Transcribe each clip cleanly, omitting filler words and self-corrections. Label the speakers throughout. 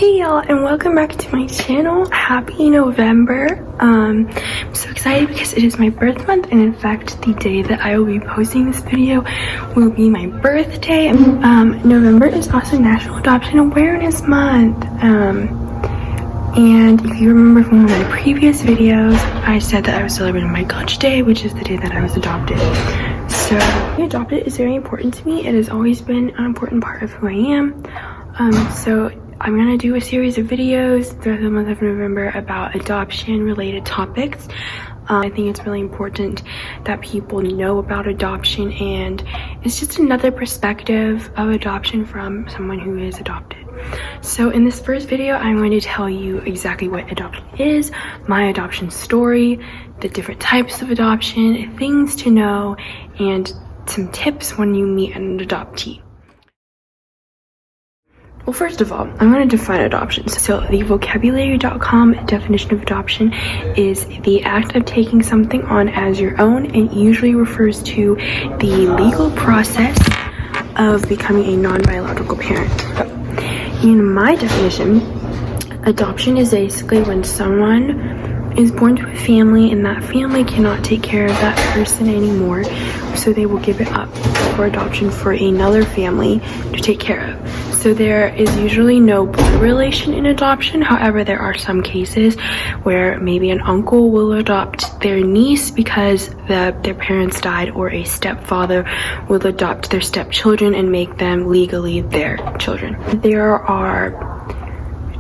Speaker 1: Hey y'all, and welcome back to my channel. Happy November. I'm so excited because it is my birth month, and in fact the day that I will be posting this video will be my birthday. November is also National Adoption Awareness Month. And if you remember from one of my previous videos, I said that I was celebrating my Gotcha Day, which is the day that I was adopted. So being adopted is very important to me. It has always been an important part of who I am. So I'm gonna do a series of videos throughout the month of November about adoption related topics. I think it's really important that people know about adoption, and it's just another perspective of adoption from someone who is adopted. So in this first video, I'm going to tell you exactly what adoption is, my adoption story, the different types of adoption, things to know, and some tips when you meet an adoptee. Well, first of all, I'm going to define adoption. So the vocabulary.com definition of adoption is the act of taking something on as your own, and usually refers to the legal process of becoming a non-biological parent. In my definition, adoption is basically when someone is born to a family and that family cannot take care of that person anymore, so they will give it up for adoption for another family to take care of. So there is usually no blood relation in adoption. However, there are some cases where maybe an uncle will adopt their niece because their parents died, or a stepfather will adopt their stepchildren and make them legally their children. There are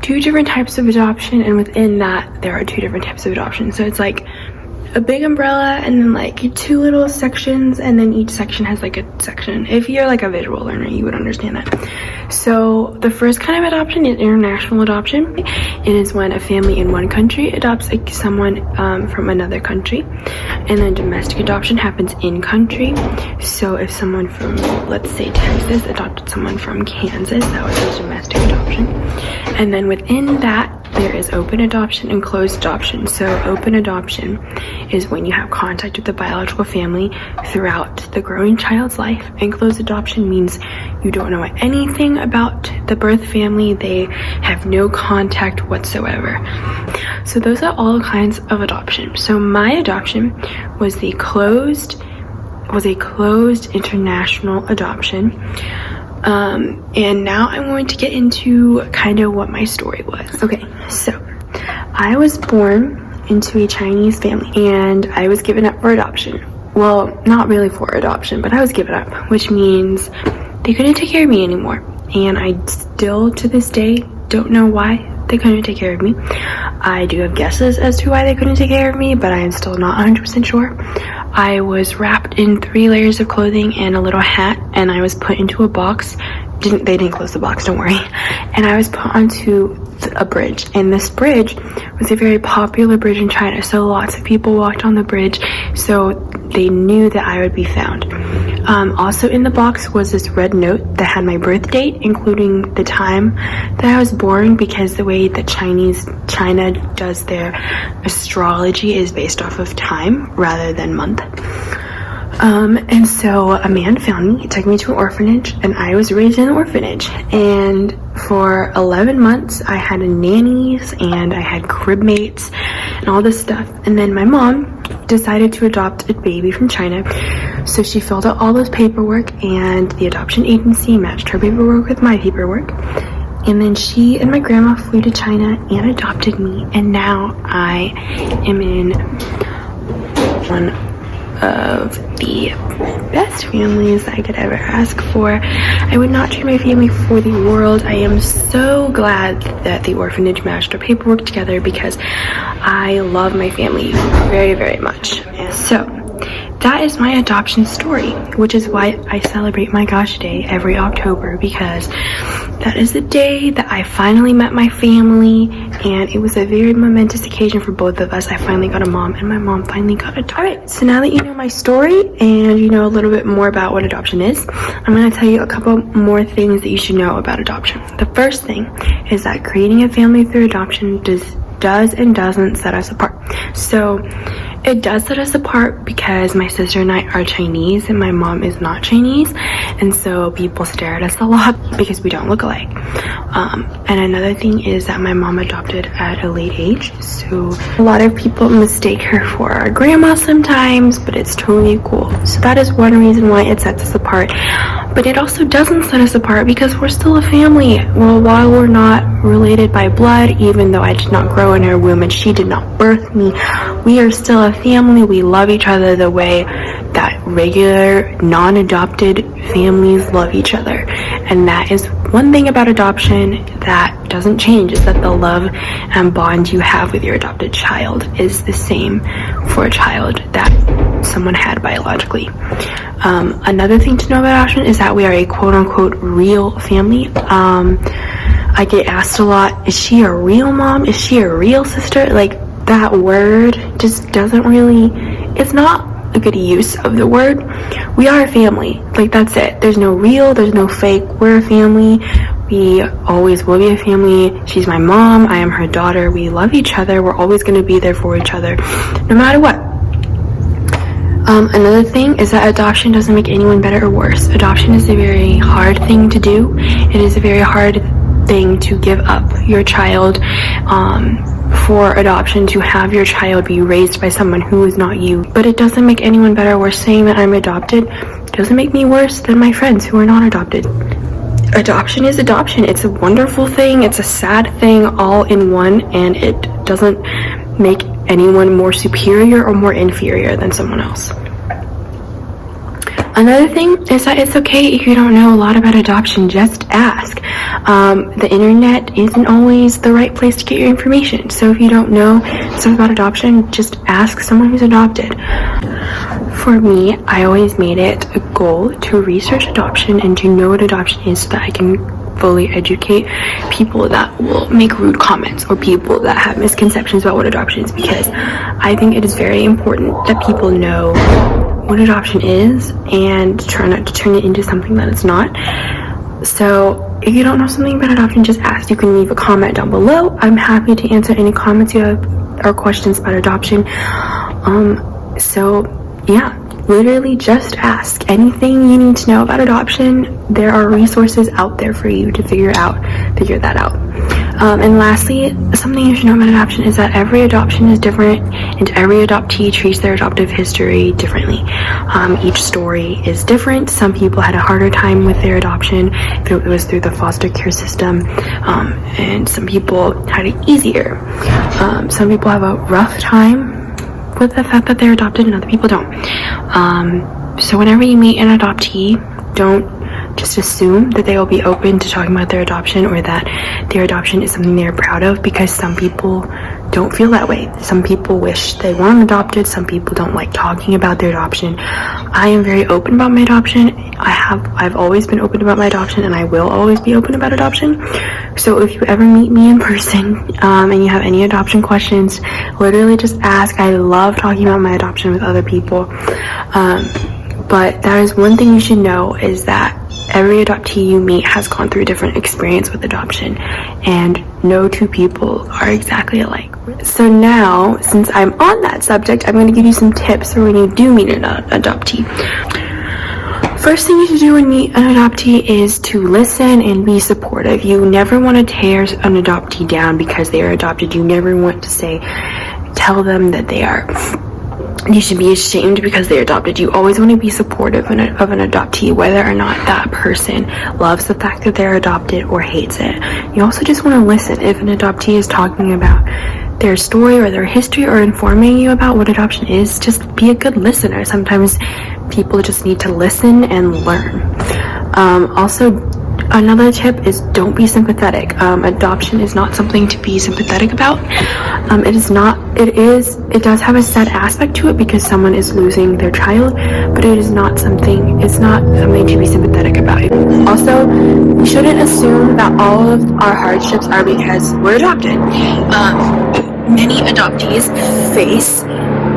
Speaker 1: two different types of adoption, and within that there are two different types of adoption. So it's like a big umbrella and then like two little sections, and then each section has like a section. If you're like a visual learner, you would understand that. So the first kind of adoption is international adoption. It is when a family in one country adopts someone from another country. And then domestic adoption happens in country. So if someone from, let's say, Texas adopted someone from Kansas, that would be domestic adoption. And then within that, there is open adoption and closed adoption. So open adoption is when you have contact with the biological family throughout the growing child's life, and closed adoption means you don't know anything about the birth family. They have no contact whatsoever. So those are all kinds of adoption. So my adoption was a closed international adoption. And now I'm going to get into kind of what my story was. Okay, so I was born into a Chinese family, and I was given up for adoption. Well, not really for adoption, but I was given up, which means they couldn't take care of me anymore. And I still, to this day, don't know why they couldn't take care of me. I do have guesses as to why they couldn't take care of me, but I am still not 100% sure. I was wrapped in 3 layers of clothing and a little hat, and I was put into a box. They didn't close the box, don't worry. And I was put onto a bridge, and this bridge was a very popular bridge in China, so lots of people walked on the bridge, so they knew that I would be found. Also in the box was this red note that had my birth date, including the time that I was born, because the way that China does their astrology is based off of time rather than month. And so a man found me, took me to an orphanage, and I was raised in an orphanage. And for 11 months, I had nannies and I had crib mates and all this stuff. And then my mom decided to adopt a baby from China. So she filled out all this paperwork, and the adoption agency matched her paperwork with my paperwork. And then she and my grandma flew to China and adopted me. And now I am in one of the best families I could ever ask for. I would not trade my family for the world. I am so glad that the orphanage matched our paperwork together, because I love my family very, very much. And so that is my adoption story, which is why I celebrate my Gotcha Day every October, because that is the day that I finally met my family, and it was a very momentous occasion for both of us. I finally got a mom, and my mom finally got a daughter. Alright, so now that you know my story and you know a little bit more about what adoption is, I'm going to tell you a couple more things that you should know about adoption. The first thing is that creating a family through adoption does and doesn't set us apart. So It does set us apart because my sister and I are Chinese and my mom is not Chinese, and so people stare at us a lot because we don't look alike. And another thing is that my mom adopted at a late age, so a lot of people mistake her for our grandma sometimes, but it's totally cool. So that is one reason why it sets us apart. But it also doesn't set us apart because we're still a family. Well, while we're not related by blood, even though I did not grow in her womb and she did not birth me, we are still a family. We love each other the way that regular, non-adopted families love each other. And that is one thing about adoption that doesn't change, is that the love and bond you have with your adopted child is the same for a child that someone had biologically. Another thing to know about adoption is that we are a quote-unquote real family. I get asked a lot, is she a real mom? Is she a real sister? Like, that word just doesn't really, it's not a good use of the word. We are a family. Like, that's it. There's no real, there's no fake. We're a family. We always will be a family. She's my mom, I am her daughter. We love each other. We're always going to be there for each other, no matter what. Another thing is that adoption doesn't make anyone better or worse. Adoption is a very hard thing to do. It is a very hard thing to give up your child for adoption, to have your child be raised by someone who is not you. But it doesn't make anyone better or worse. Saying that I'm adopted doesn't make me worse than my friends who are not adopted. Adoption is adoption. It's a wonderful thing. It's a sad thing all in one, and it doesn't make anyone more superior or more inferior than someone else. Another thing is that it's okay if you don't know a lot about adoption, just ask. The internet isn't always the right place to get your information, so if you don't know stuff about adoption, just ask someone who's adopted. For me, I always made it a goal to research adoption and to know what adoption is so that I can fully educate people that will make rude comments or people that have misconceptions about what adoption is, because I think it is very important that people know what adoption is and try not to turn it into something that it's not. So if you don't know something about adoption, just ask. You can leave a comment down below. I'm happy to answer any comments you have or questions about adoption. So yeah, literally just ask. Anything you need to know about adoption, there are resources out there for you to figure that out. And lastly, something you should know about adoption is that every adoption is different and every adoptee treats their adoptive history differently. Each story is different. Some people had a harder time with their adoption if it was through the foster care system, and some people had it easier. Some people have a rough time with the fact that they're adopted and other people don't. So whenever you meet an adoptee, don't just assume that they will be open to talking about their adoption or that their adoption is something they're proud of, because some people don't feel that way. Some people wish they weren't adopted. Some people don't like talking about their adoption. I am very open about my adoption. I've always been open about my adoption, and I will always be open about adoption. So if you ever meet me in person and you have any adoption questions, literally just ask. I love talking about my adoption with other people. But that is one thing you should know, is that every adoptee you meet has gone through a different experience with adoption, and no two people are exactly alike. So now, since I'm on that subject, I'm going to give you some tips for when you do meet an adoptee. First thing you should do when you meet an adoptee is to listen and be supportive. You never want to tear an adoptee down because they are adopted. You never want to tell them that you should be ashamed because they're adopted. You always want to be supportive of an adoptee, whether or not that person loves the fact that they're adopted or hates it. You also just want to listen. If an adoptee is talking about their story or their history or informing you about what adoption is, just be a good listener. Sometimes people just need to listen and learn. Also, another tip is don't be sympathetic. Adoption is not something to be sympathetic about. It does have a sad aspect to it because someone is losing their child, but it's not something to be sympathetic about. Also, we shouldn't assume that all of our hardships are because we're adopted. Many adoptees face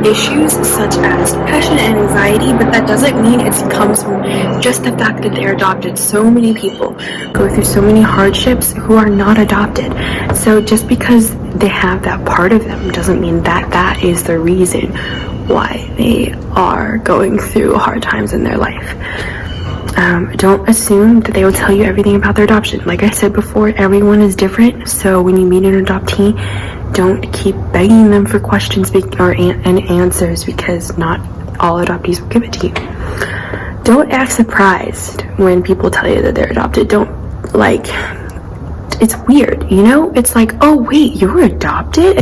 Speaker 1: issues such as depression and anxiety, but that doesn't mean it comes from just the fact that they're adopted. So many people go through so many hardships who are not adopted. So just because they have that part of them doesn't mean that that is the reason why they are going through hard times in their life. Don't assume that they will tell you everything about their adoption. Like I said before, everyone is different, so when you meet an adoptee, don't keep begging them for questions and answers, because not all adoptees will give it to you. Don't act surprised when people tell you that they're adopted. It's weird, you know? It's like, oh wait, you're adopted?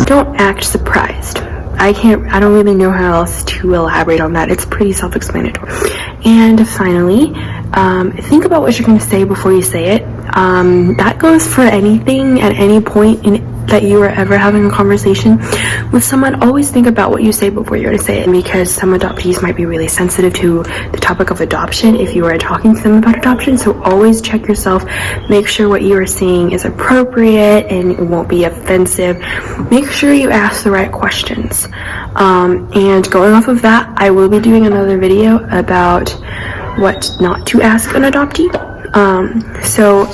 Speaker 1: Don't act surprised. I don't really know how else to elaborate on that. It's pretty self-explanatory. And finally, think about what you're going to say before you say it. That goes for anything at any point that you are ever having a conversation with someone. Always think about what you say before you're going to say it, because some adoptees might be really sensitive to the topic of adoption if you are talking to them about adoption. So always check yourself. Make sure what you are saying is appropriate and it won't be offensive. Make sure you ask the right questions. And going off of that, I will be doing another video about what not to ask an adoptee. So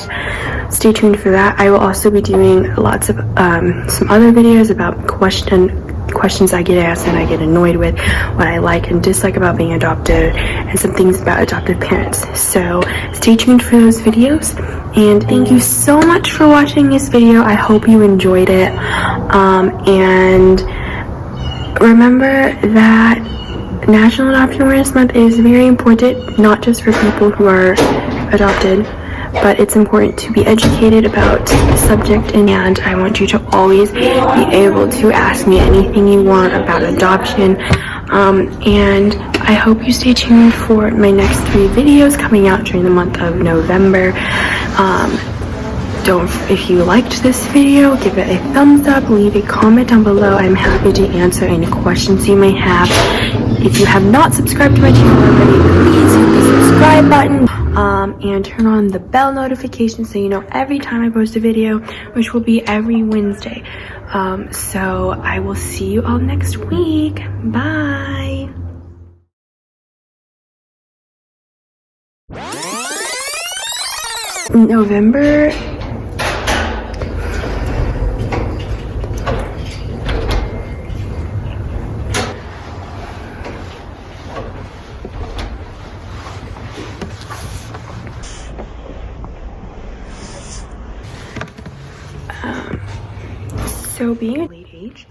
Speaker 1: stay tuned for that. I will also be doing lots of some other videos about questions I get asked and I get annoyed with, what I like and dislike about being adopted, and some things about adoptive parents. So stay tuned for those videos, and thank you so much for watching this video. I hope you enjoyed it, and remember that National Adoption Awareness Month is very important, not just for people who are adopted, but it's important to be educated about the subject, and I want you to always be able to ask me anything you want about adoption. And I hope you stay tuned for my next 3 videos coming out during the month of November. If you liked this video, give it a thumbs up, leave a comment down below. I'm happy to answer any questions you may have. If you have not subscribed to my channel already, please hit the subscribe button, and turn on the bell notification so you know every time I post a video, which will be every Wednesday. So I will see you all next week. Bye. November. So being a late age,